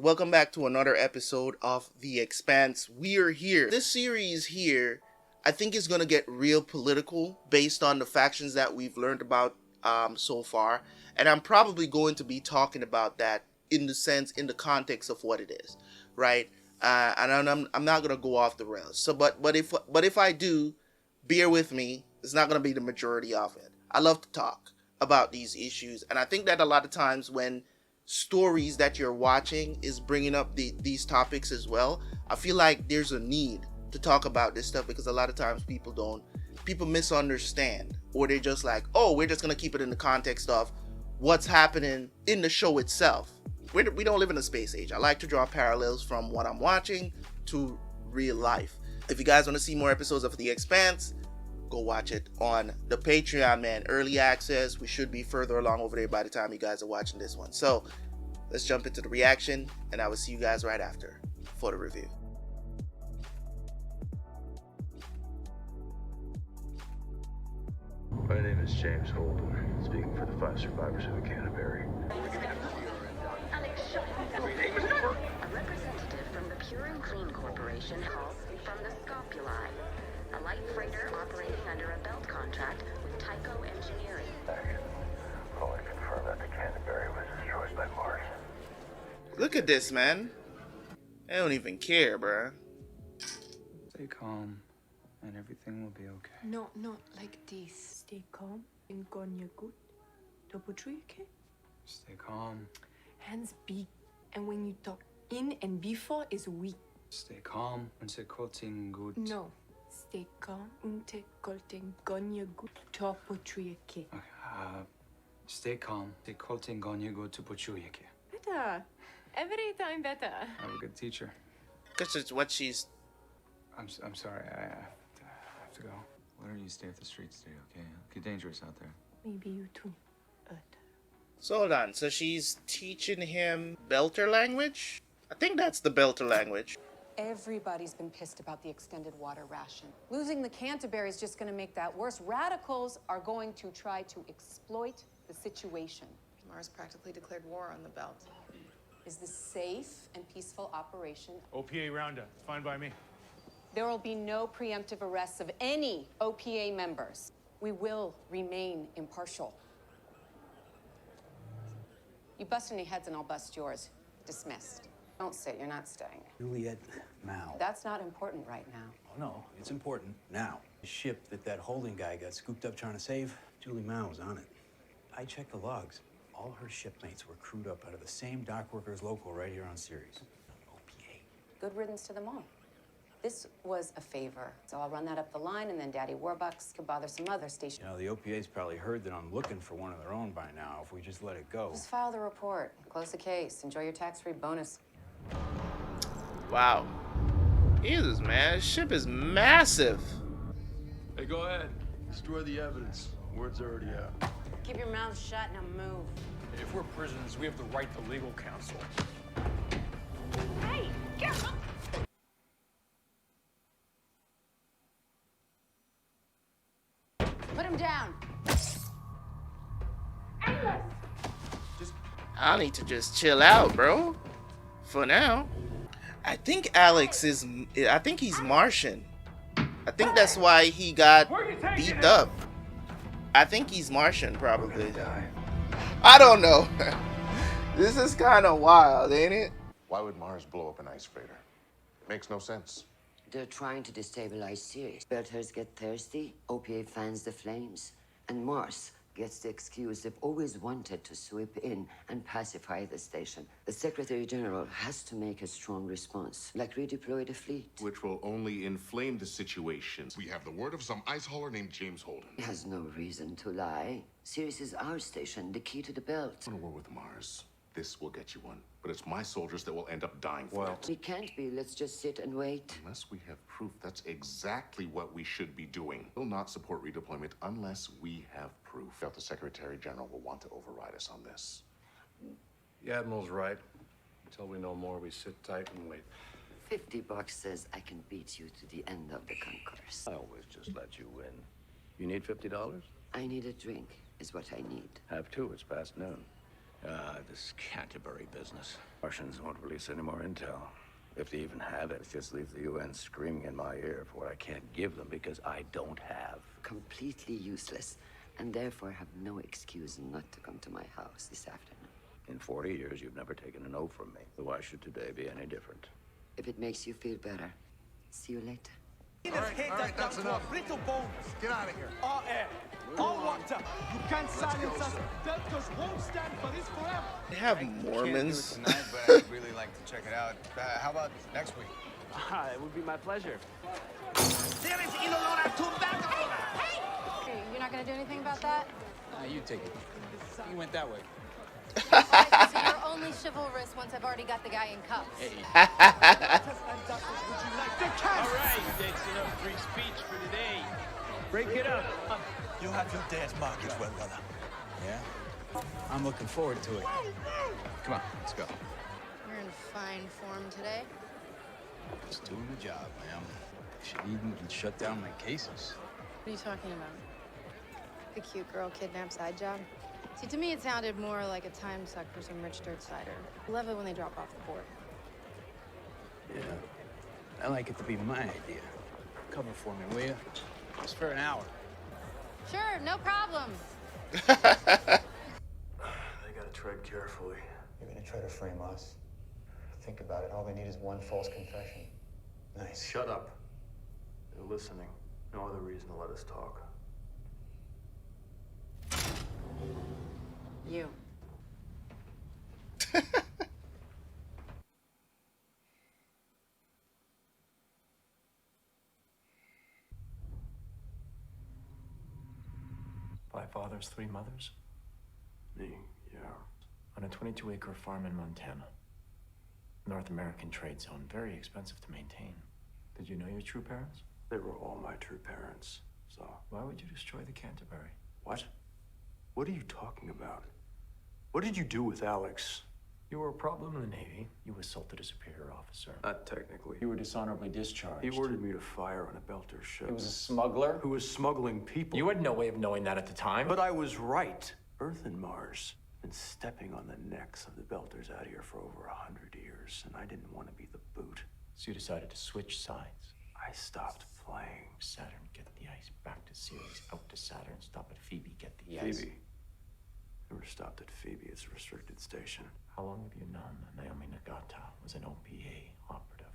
Welcome back to another episode of The Expanse. We are here. This series here, I think, is going to get real political based on the factions that we've learned about so far. And I'm probably going to be talking about that in the context of what it is, right? And I'm not going to go off the rails. So, but if I do, bear with me. It's not going to be the majority of it. I love to talk about these issues, and I think that a lot of times when stories that you're watching is bringing up these topics as well, I feel like there's a need to talk about this stuff because a lot of times people misunderstand, or they're just like, oh, we're just gonna keep it in the context of what's happening in the show itself. We don't live in a space age. I like to draw parallels from what I'm watching to real life. If you guys want to see more episodes of The Expanse, go watch it on the Patreon, man. Early access. We should be further along over there by the time you guys are watching this one. So let's jump into the reaction, and I will see you guys right after for the review. My name is James Holden, speaking for the 5 survivors of the Canterbury. A representative from the Pure and Clean Corporation calls from the Scopuli, a light freighter operating under a belt contract with Tycho Engineering. Only confirmed that the Canterbury was destroyed by Mars. Look at this, man. I don't even care, bruh. Stay calm, and everything will be okay. No, not like this. Stay calm and gonya good. Double tree, okay? Stay calm. Hands big. And when you talk in and before is weak. Stay calm and say kotin good. No. Stay calm und kolten gonya good. Double tree, okay? Okay, stay calm. Say kotin gonya good to pochuyeke. Better. Every time better. I'm a good teacher. Because it's what she's... I'm sorry, I have to go. Why don't you stay off the streets today, okay? It'll get dangerous out there. Maybe you too. But So hold on. So she's teaching him Belter language? I think that's the Belter language. Everybody's been pissed about the extended water ration. Losing the Canterbury is just going to make that worse. Radicals are going to try to exploit the situation. Mars practically declared war on the belt. Is this safe and peaceful operation? OPA roundup. It's fine by me. There will be no preemptive arrests of any OPA members. We will remain impartial. You bust any heads and I'll bust yours. Dismissed. Don't sit, you're not staying. Juliet Mao. That's not important right now. Oh, no, it's important now. The ship that Holden guy got scooped up trying to save, Julie Mao was on it. I checked the logs. All her shipmates were crewed up out of the same dock workers local right here on Ceres. OPA. Good riddance to them all. This was a favor, so I'll run that up the line, and then Daddy Warbucks could bother some other station. You know, the OPA's probably heard that I'm looking for one of their own by now if we just let it go. Just file the report, close the case, enjoy your tax-free bonus. Wow. Jesus, man. This ship is massive. Hey, go ahead. Destroy the evidence. Word's already out. Keep your mouth shut and move. If we're prisoners, we have the right to legal counsel. Hey, get up! Put him down. I need to just chill out, bro. For now. I think he's Martian. I think that's why he got beat up. I think he's Martian, probably. I don't know. This is kind of wild, ain't it? Why would Mars blow up an ice freighter? It makes no sense. They're trying to destabilize Ceres. Belters get thirsty, OPA fans the flames, and Mars gets the excuse they've always wanted to sweep in and pacify the station. The Secretary General has to make a strong response, like redeploy the fleet. Which will only inflame the situation. We have the word of some ice hauler named James Holden. He has no reason to lie. Ceres is our station, the key to the belt. I'm gonna war with Mars. This will get you one. But it's my soldiers that will end up dying for it. We can't be. Let's just sit and wait. Unless we have proof, that's exactly what we should be doing. We'll not support redeployment unless we have proof. Felt the Secretary General will want to override us on this. The Admiral's right. Until we know more, we sit tight and wait. $50 says I can beat you to the end of the concourse. I always just let you win. You need $50? I need a drink, is what I need. Have two. It's past noon. This Canterbury business. Martians won't release any more intel. If they even have it, it just leaves the UN screaming in my ear for what I can't give them because I don't have. Completely useless, and therefore have no excuse not to come to my house this afternoon. In 40 years, you've never taken a no from me. So why should today be any different? If it makes you feel better, see you later. All right, that's enough. Little bones. Get out of here. All air. All water. You can't silence us. Deltas won't stand for this forever. They have Can't do Mormons. it tonight, but I'd really like to check it out. How about next week? It would be my pleasure. There is Ilolora to back. Hey, you're not gonna do anything about that? You take it. He went that way. So you're only chivalrous once I've already got the guy in cuffs. All right, that's enough free speech for today. Break it up. You have your day's mark as well, brother. Yeah? I'm looking forward to it. Come on, let's go. You're in fine form today. Just doing the job, ma'am. Should even shut down my cases. What are you talking about? The cute girl kidnapped side job? See, to me, it sounded more like a time suck for some rich dirt cider. I love it when they drop off the port. Yeah. I like it to be my idea. Cover for me, will you? Just for an hour. Sure, no problem. They gotta tread carefully. You're gonna try to frame us. Think about it. All they need is one false confession. Nice. Shut up. They're listening. No other reason to let us talk. You. Five fathers, three mothers. Me, yeah. On a 22-acre farm in Montana. North American trade zone, very expensive to maintain. Did you know your true parents? They were all my true parents, so. Why would you destroy the Canterbury? What? What are you talking about? What did you do with Alex? You were a problem in the Navy. You assaulted a superior officer. Not technically. You were dishonorably discharged. He ordered me to fire on a Belter ship. He was a smuggler? Who was smuggling people. You had no way of knowing that at the time. But I was right. Earth and Mars been stepping on the necks of the Belters out here for over 100 years, and I didn't want to be the boot. So you decided to switch sides. I stopped playing. Saturn, get the ice. Back to Ceres. Out to Saturn. Stop at Phoebe. Get the ice. Phoebe. Never stopped at Phoebe. It's a restricted station. How long have you known that Naomi Nagata was an OPA operative?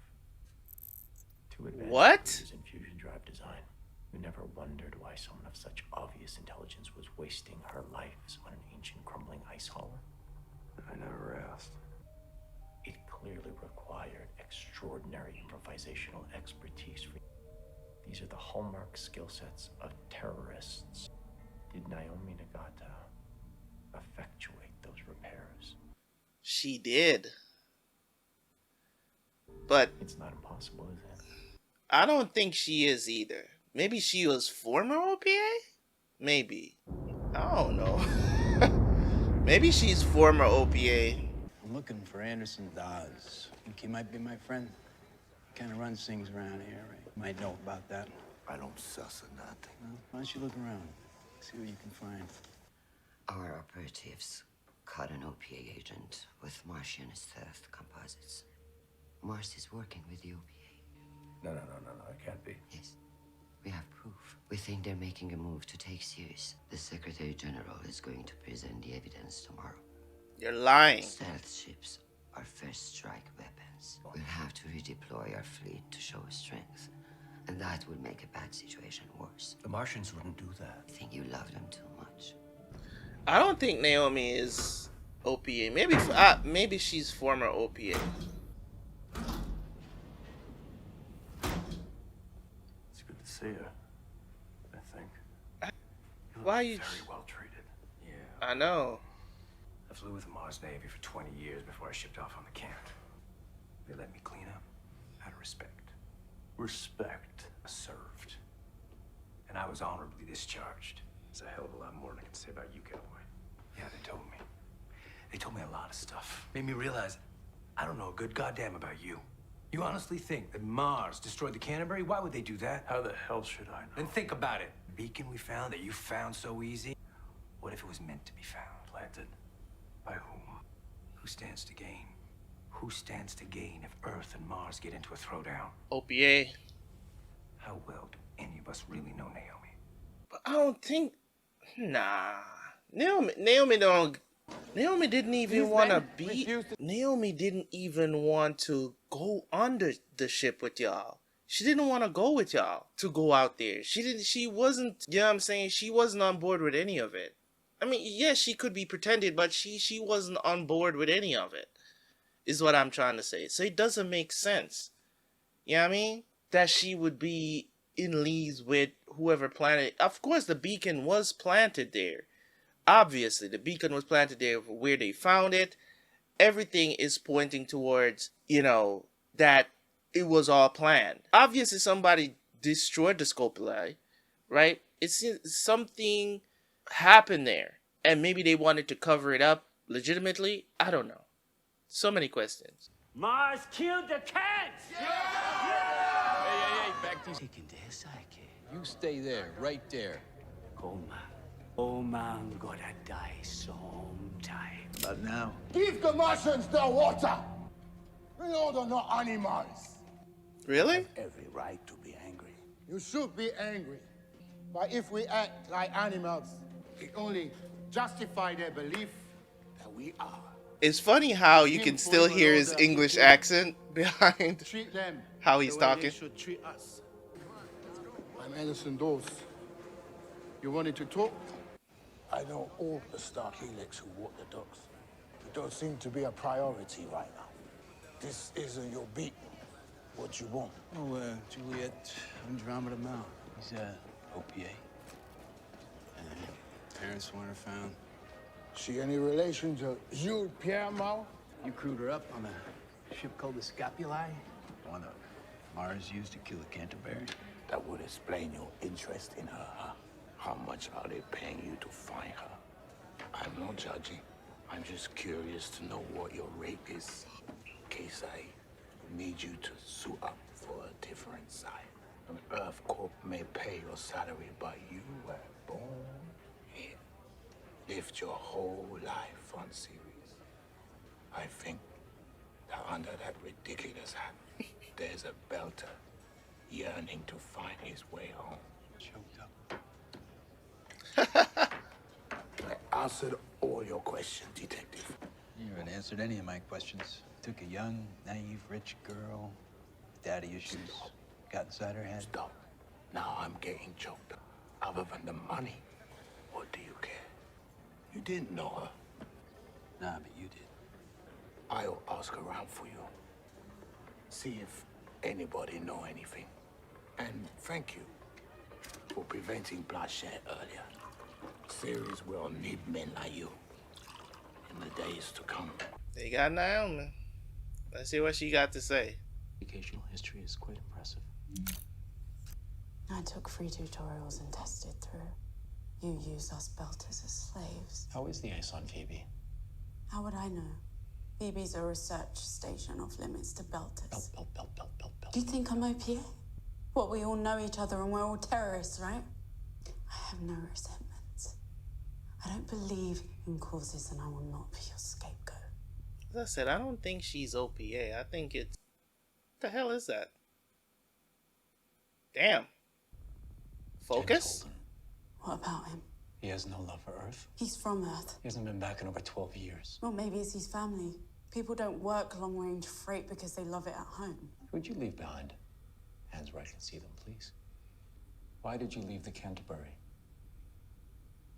Too advanced What? for in fusion drive design. You never wondered why someone of such obvious intelligence was wasting her lives on an ancient crumbling ice hauler? I never asked. It clearly required extraordinary improvisational expertise. These are the hallmark skill sets of terrorists. Did Naomi Nagata effectuate those repairs? She did. But it's not impossible, is it? I don't think she is either. Maybe she was former OPA? Maybe. I don't know. Maybe she's former OPA. I'm looking for Anderson Dawes. Think he might be my friend? Kind of runs things around here, right? Might know about that. I don't suss at nothing. Well, why don't you look around? See what you can find. Our operatives caught an OPA agent with Martian stealth composites. Mars is working with the OPA. No, it can't be. Yes, we have proof. We think they're making a move to take Ceres. The Secretary General is going to present the evidence tomorrow. You're lying. Stealth ships are first strike weapons. We'll have to redeploy our fleet to show strength. And that will make a bad situation worse. The Martians wouldn't do that. I think you love them too much. I don't think Naomi is OPA. Maybe she's former OPA. It's good to see you. I think. Why you? Very well treated. Yeah. I know. I flew with the Mars Navy for 20 years before I shipped off on the Cant. They let me clean up out of respect. Respect. I served. And I was honorably discharged. It's a hell of a lot more than I can say about you, cowboy. Yeah, they told me. They told me a lot of stuff. Made me realize I don't know a good goddamn about you. You honestly think that Mars destroyed the Canterbury? Why would they do that? How the hell should I know? Then think about it. The beacon we found that you found so easy, what if it was meant to be found? Planted. By whom? Who stands to gain? Who stands to gain if Earth and Mars get into a throwdown? OPA. How well do any of us really know Naomi? But I don't think. Nah. Naomi didn't even want to be. Naomi didn't even want to go under the ship with y'all. She didn't want to go with y'all to go out there. She wasn't, you know what I'm saying? She wasn't on board with any of it. I mean, yes, she could be pretended, but she wasn't on board with any of it, is what I'm trying to say. So it doesn't make sense. You know what I mean? That she would be in leagues with whoever planted. Of course, the beacon was planted there. Obviously, the beacon was planted there where they found it. Everything is pointing towards, you know, that it was all planned. Obviously, somebody destroyed the Scopuli, right? It's something happened there, and maybe they wanted to cover it up legitimately. I don't know. So many questions. Mars killed the cats! Hey, back to You stay there, right there. Oh man, gotta die sometime. But now. Give the Martians their water! We all don't know animals. Really? Every right to be angry. You should be angry. But if we act like animals, it only justifies their belief that we are. It's funny how you can still hear his English accent behind Treat them how he's the way talking. They should treat us. I'm Anderson Dawes. You wanted to talk? I know all the Stark Helix who walk the docks. It don't seem to be a priority right now. This isn't your beat. What you want? Oh, Juliet Andromeda Mount. He's, OPA. Parents want her found. She any relation to Jules Pierre Mao? You crewed her up on a ship called the Scapuli? One that Mars used to kill the Canterbury? That would explain your interest in her, huh? How much are they paying you to find her? I'm not judging. I'm just curious to know what your rate is, in case I need you to suit up for a different side. An Earth Corp may pay your salary, but you were born here. Lived your whole life on Ceres. I think that under that ridiculous hat, there's a belter yearning to find his way home. Choked up. I answered all your questions, Detective. You haven't answered any of my questions. Took a young, naive, rich girl, daddy issues, got inside her head. Stop. Now I'm getting choked up. Other than the money, what do you care? You didn't know her. Nah, but you did. I'll ask around for you. See if anybody know anything. And thank you for preventing bloodshed earlier. Ceres will need men like you in the days to come. They got Naomi. Let's see what she got to say. Educational history is quite impressive. I took free tutorials and tested through. You used us belters as slaves. How is the ice on Phoebe? How would I know? Phoebe's a research station off limits to belters. Belt. Do you think I'm OPA? What, we all know each other and we're all terrorists, right? I have no resentments. I don't believe in causes and I will not be your scapegoat. As I said, I don't think she's OPA. I think it's... What the hell is that? Damn. Focus? What about him? He has no love for Earth. He's from Earth. He hasn't been back in over 12 years. Well, maybe it's his family. People don't work long-range freight because they love it at home. Who'd you leave behind? Hands where I can see them, please. Why did you leave the Canterbury?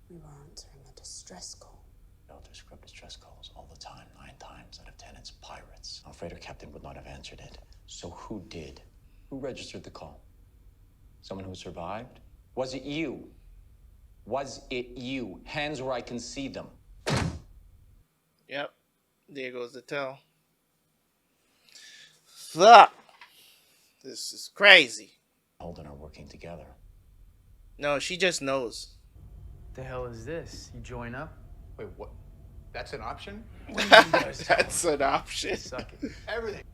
We were answering a distress call. Belters scrub distress calls all the time. 9 times out of 10, it's pirates. Our freighter captain would not have answered it. So who did? Who registered the call? Someone who survived? Was it you? Was it you? Hands where I can see them. Yep. There goes the tell. Fuck. This is crazy. Holden are working together. No, she just knows. The hell is this? You join up? Wait, what? That's an option? That's an option. Suck it. Everything.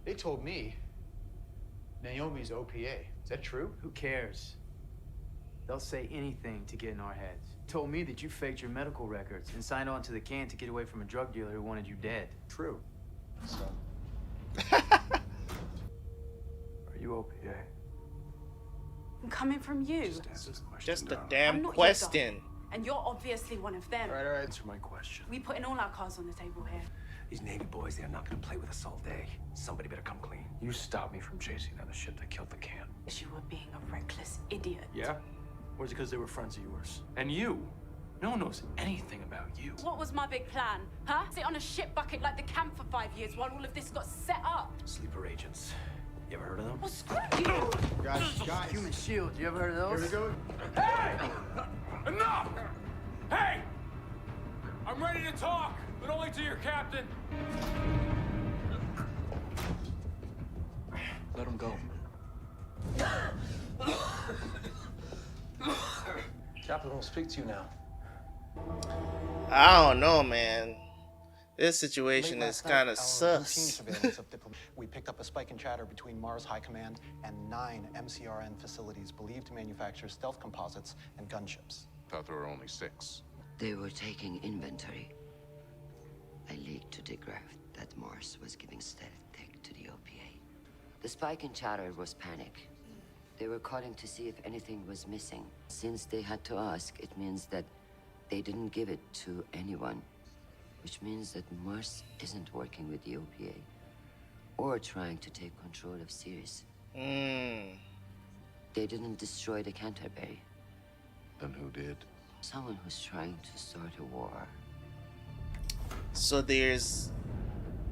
They told me Naomi's OPA. Is that true? Who cares? They'll say anything to get in our heads. Told me that you faked your medical records and signed on to the can to get away from a drug dealer who wanted you dead. True. So, Are you OPA? I'm coming from you. Just answer the question. Just a darling. I'm damn not your question. dog, and you're obviously one of them. All right. Answer my question. We putting all our cards on the table here. These Navy boys, they're not gonna play with us all day. Somebody better come clean. You stopped me from chasing down the ship that killed the can. Because you were being a reckless idiot. Yeah? Or is it because they were friends of yours? And you? No one knows anything about you. What was my big plan? Huh? Sit on a ship bucket like the camp for 5 years while all of this got set up? Sleeper agents. You ever heard of them? Well, screw you! Guys. Human Shield, you ever heard of those? Here we go. Hey! Enough! Hey! I'm ready to talk, but only to your captain. Let him go. Captain will speak to you now. I don't know, man. This situation Late is last night, kind of our sus. routine surveillance of we picked up a spike in chatter between Mars High Command and 9 MCRN facilities believed to manufacture stealth composites and gunships. Thought there were only 6. They were taking inventory. I leaked to DeGraff that Mars was giving stealth tech to the OPA. The spike in chatter was panic. They were calling to see if anything was missing. Since they had to ask, it means that they didn't give it to anyone. Which means that Mars isn't working with the OPA or trying to take control of Sirius. They didn't destroy the Canterbury. Then who did? Someone who's trying to start a war. So there's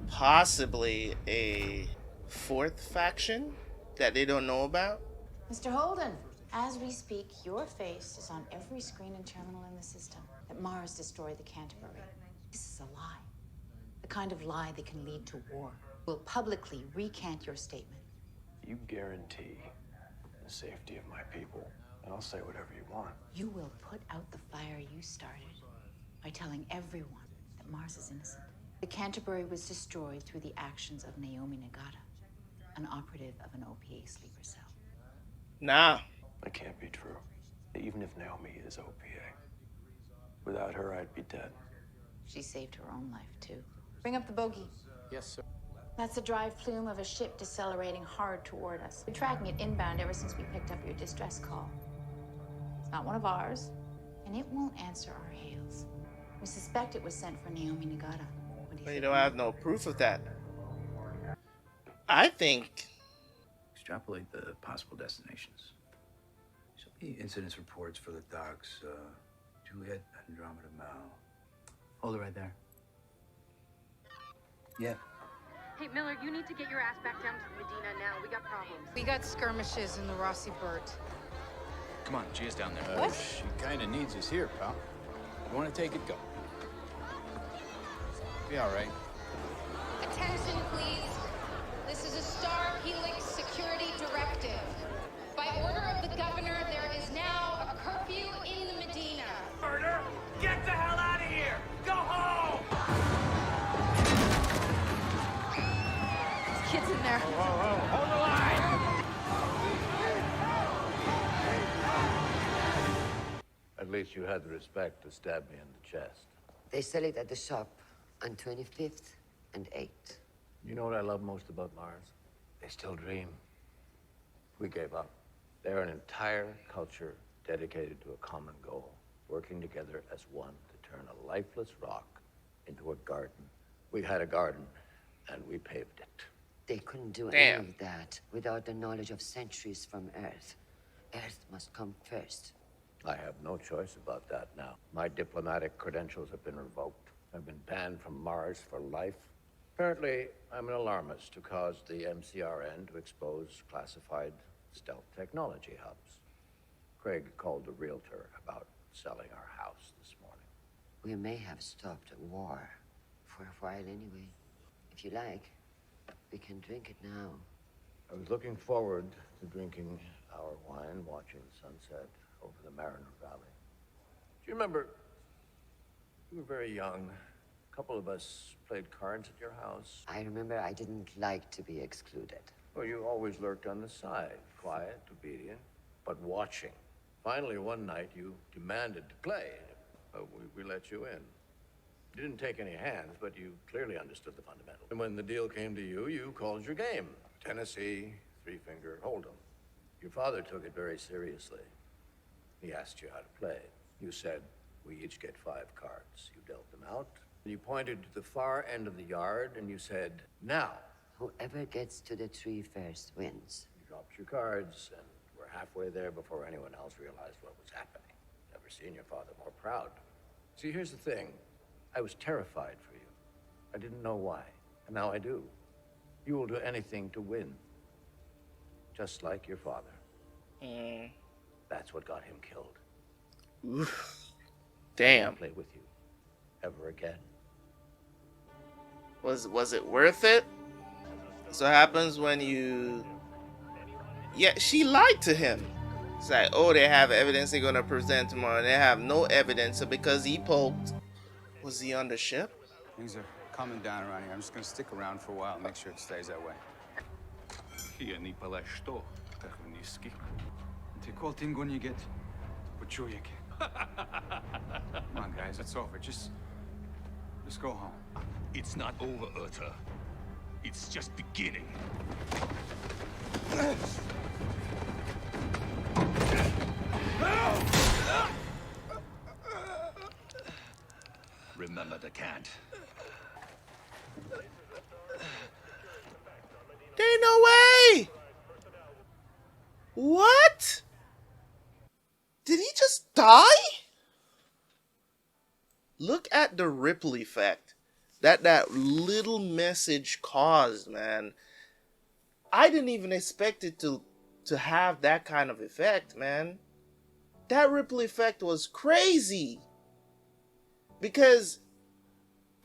possibly a 4th faction that they don't know about? Mr. Holden, as we speak, your face is on every screen and terminal in the system. That Mars destroyed the Canterbury. This is a lie. The kind of lie that can lead to war. We'll publicly recant your statement. You guarantee the safety of my people, and I'll say whatever you want. You will put out the fire you started by telling everyone that Mars is innocent. The Canterbury was destroyed through the actions of Naomi Nagata, an operative of an OPA sleeper cell. Nah. That can't be true. Even if Naomi is OPA. Without her, I'd be dead. She saved her own life, too. Bring up the bogey. Yes, sir. That's a dry plume of a ship decelerating hard toward us. We're tracking it inbound ever since we picked up your distress call. It's not one of ours, and it won't answer our hails. We suspect it was sent for Naomi Nagata. But you don't have no proof of that. I think... Extrapolate the possible destinations. Show me incidents reports for the docks. Juliet, Andromeda, Mal. Hold it right there. Yeah. Hey, Miller, you need to get your ass back down to Medina now. We got problems. We got skirmishes in the Rossi Burt. Come on, Gia's down there. What? She kind of needs us here, pal. You want to take it, go. Be all right. Attention, please. This is a Star Helix security directive. By order of the governor, there is now a curfew in the Medina. Murder! Get the hell out of here! Go home! There's kids in there. Hold the line! At least you had the respect to stab me in the chest. They sell it at the shop on 25th and 8th. You know what I love most about Mars? They still dream. We gave up. They're an entire culture dedicated to a common goal, working together as one to turn a lifeless rock into a garden. We had a garden, and we paved it. They couldn't do Damn. any of that without the knowledge of centuries from Earth. Earth must come first. I have no choice about that now. My diplomatic credentials have been revoked. I've been banned from Mars for life. Apparently, I'm an alarmist who caused the MCRN to expose classified stealth technology hubs. Craig called the realtor about selling our house this morning. We may have stopped a war for a while anyway. If you like, we can drink it now. I was looking forward to drinking our wine, watching the sunset over the Mariner Valley. Do you remember, you were very young. A couple of us played cards at your house. I remember I didn't like to be excluded. Well, you always lurked on the side, quiet, obedient, but watching. Finally, one night, you demanded to play. we let you in. You didn't take any hands, but you clearly understood the fundamentals. And when the deal came to you, you called your game. Tennessee, three-finger hold'em. Your father took it very seriously. He asked you how to play. You said, we each get 5 cards. You dealt them out. You pointed to the far end of the yard, and you said, now. Whoever gets to the tree first wins. You dropped your cards, and we're halfway there before anyone else realized what was happening. Never seen your father more proud. See, here's the thing. I was terrified for you. I didn't know why, and now I do. You will do anything to win. Just like your father. That's what got him killed. Oof. Damn. Play with you ever again. Was it worth it? So happens when you... Yeah, she lied to him. It's like, oh, they have evidence they're gonna present tomorrow. They have no evidence, so because he poked... Was he on the ship? Things are calming down around here. I'm just gonna stick around for a while and make sure it stays that way. Come on, guys, it's over. Just go home. It's not over, Urta. It's just beginning. Remember the cant. There ain't no way! What? Did he just die? Look at the ripple effect that little message caused, man. I didn't even expect it to have that kind of effect, man. That ripple effect was crazy. Because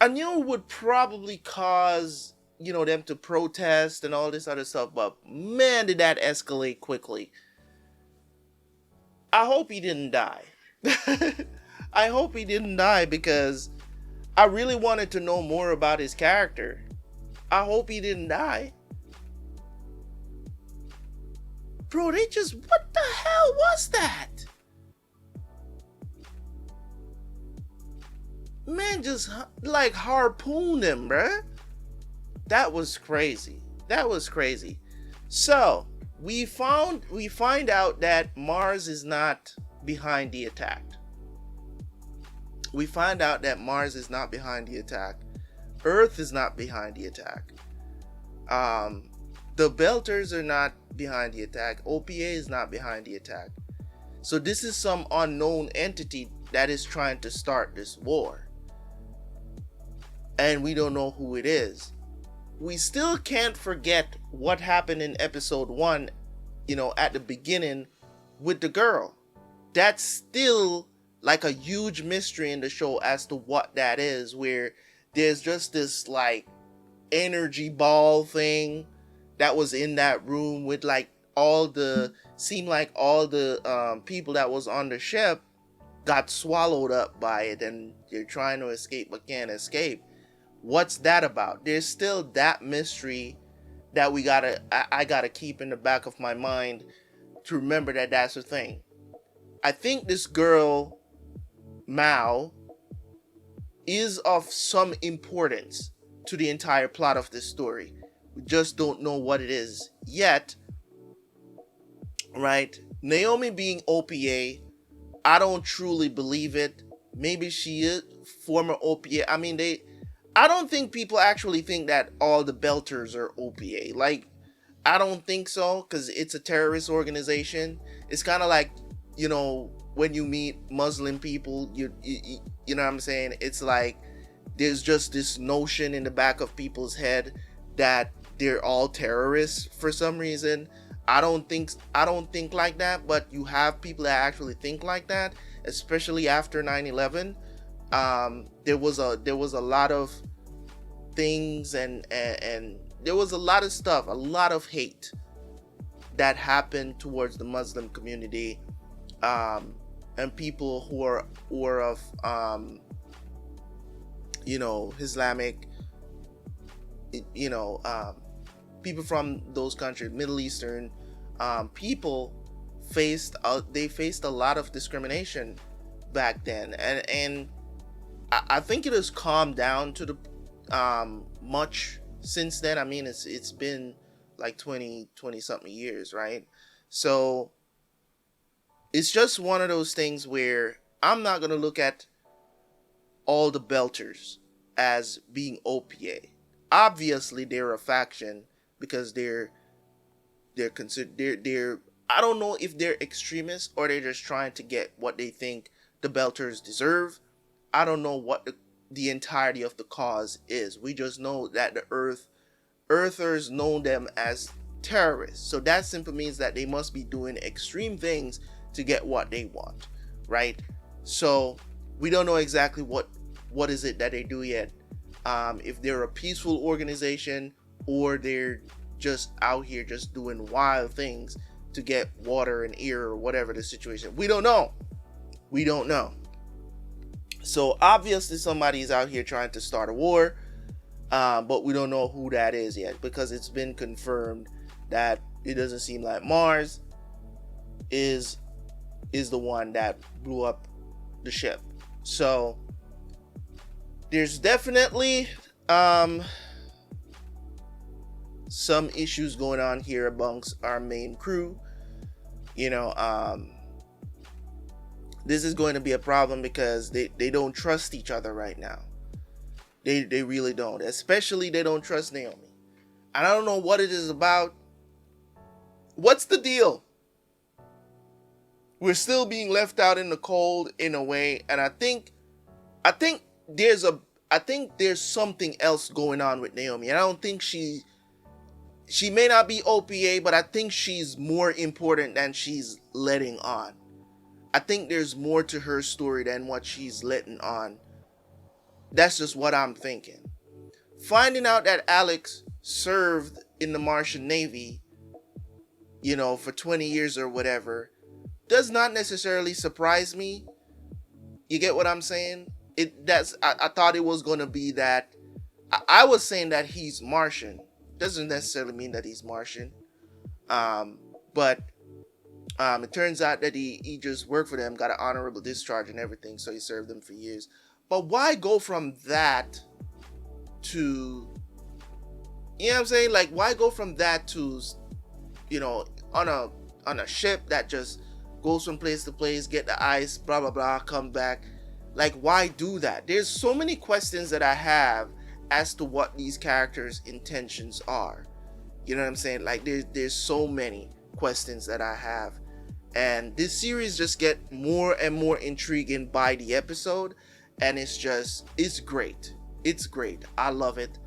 I knew it would probably cause, you know, them to protest and all this other stuff, but man, did that escalate quickly. I hope he didn't die. I hope he didn't die because I really wanted to know more about his character. I hope he didn't die. Bro, what the hell was that? Man just like harpooned him, bruh. That was crazy. That was crazy. So we find out that Mars is not behind the attack. We find out that Mars is not behind the attack. Earth is not behind the attack. The Belters are not behind the attack. OPA is not behind the attack. So this is some unknown entity that is trying to start this war. And we don't know who it is. We still can't forget what happened in episode 1, you know, at the beginning with the girl. That's still like a huge mystery in the show as to what that is, where there's just this like energy ball thing that was in that room with like seemed like all the people that was on the ship got swallowed up by it and they're trying to escape but can't escape. What's that about? There's still that mystery that I gotta keep in the back of my mind to remember that that's the thing. I think this girl Mao is of some importance to the entire plot of this story. We just don't know what it is yet, right? Naomi being OPA, I don't truly believe it. Maybe she is former OPA. I mean, I don't think people actually think that all the Belters are OPA. Like, I don't think so, because it's a terrorist organization. It's kind of like, you know, when you meet Muslim people, you know what I'm saying? It's like there's just this notion in the back of people's head that they're all terrorists for some reason. I don't think like that, but you have people that actually think like that, especially after 9/11. There was a lot of things and there was a lot of stuff, a lot of hate that happened towards the Muslim community, and people who are of you know, Islamic, you know, people from those countries, Middle Eastern people faced a lot of discrimination back then, and I think it has calmed down to the much since then. I mean, it's been like 20 something years, right? So it's just one of those things where I'm not gonna look at all the Belters as being OPA. Obviously, they're a faction because they're considered they're I don't know if they're extremists or they're just trying to get what they think the Belters deserve. I don't know what the entirety of the cause is. We just know that the Earthers know them as terrorists. So that simply means that they must be doing extreme things to get what they want, right? So we don't know exactly what is it that they do yet. If they're a peaceful organization or they're just out here just doing wild things to get water and air or whatever the situation. We don't know. We don't know. So obviously somebody's out here trying to start a war, but we don't know who that is yet because it's been confirmed that it doesn't seem like Mars is the one that blew up the ship. So there's definitely some issues going on here amongst our main crew. You know, this is going to be a problem because they don't trust each other right now. They really don't. Especially they don't trust Naomi. And I don't know what it is about. What's the deal? We're still being left out in the cold in a way, and I think there's something else going on with Naomi. And I don't think she may not be OPA, but I think she's more important than she's letting on. I think there's more to her story than what she's letting on. That's just what I'm thinking. Finding out that Alex served in the Martian Navy, you know, for 20 years or whatever, does not necessarily surprise me. You get what I'm saying? I thought it was going to be that. I was saying that he's Martian. Doesn't necessarily mean that he's Martian. But it turns out that he just worked for them, got an honorable discharge and everything, so he served them for years. But why go from that to, you know what I'm saying? Like, why go from that to, you know, on a ship that just goes from place to place, get the ice, blah, blah, blah, come back. Like, why do that? There's so many questions that I have as to what these characters' intentions are. You know what I'm saying? Like, there's so many questions that I have. And this series just get more and more intriguing by the episode. And it's great. It's great. I love it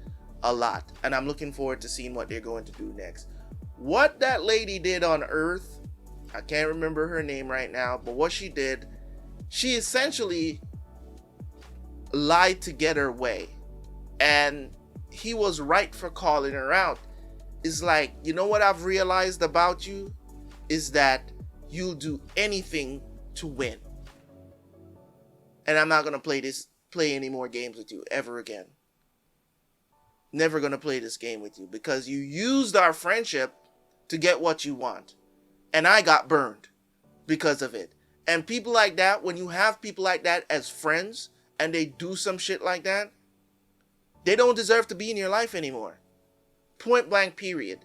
a lot. And I'm looking forward to seeing what they're going to do next. What that lady did on Earth, I can't remember her name right now, but what she did, she essentially lied to get her way. And he was right for calling her out. It's like, you know what I've realized about you is that you'll do anything to win. And I'm not going to play any more games with you ever again. Never going to play this game with you because you used our friendship to get what you want. And I got burned because of it. And people like that, when you have people like that as friends and they do some shit like that, they don't deserve to be in your life anymore. Point blank, period.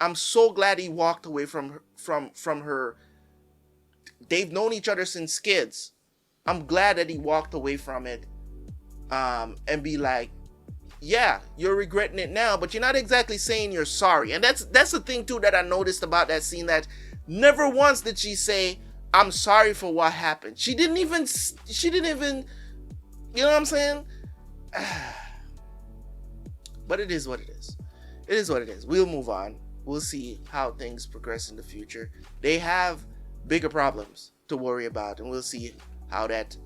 I'm so glad he walked away from her. They've known each other since kids. I'm glad that he walked away from it and be like, yeah, you're regretting it now, but you're not exactly saying you're sorry. And that's the thing too that I noticed about that scene, that never once did she say, I'm sorry for what happened. She didn't even, you know what I'm saying? But it is what it is. It is what it is. We'll move on. We'll see how things progress in the future. They have bigger problems to worry about, and we'll see how that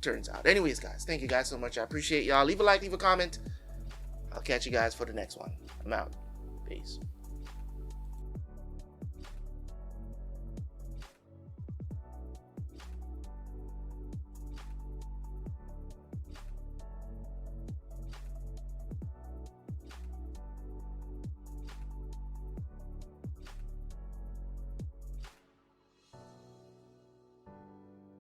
turns out. Anyways, guys, thank you guys so much. I appreciate y'all. Leave a like, leave a comment. I'll catch you guys for the next one. I'm out. Peace.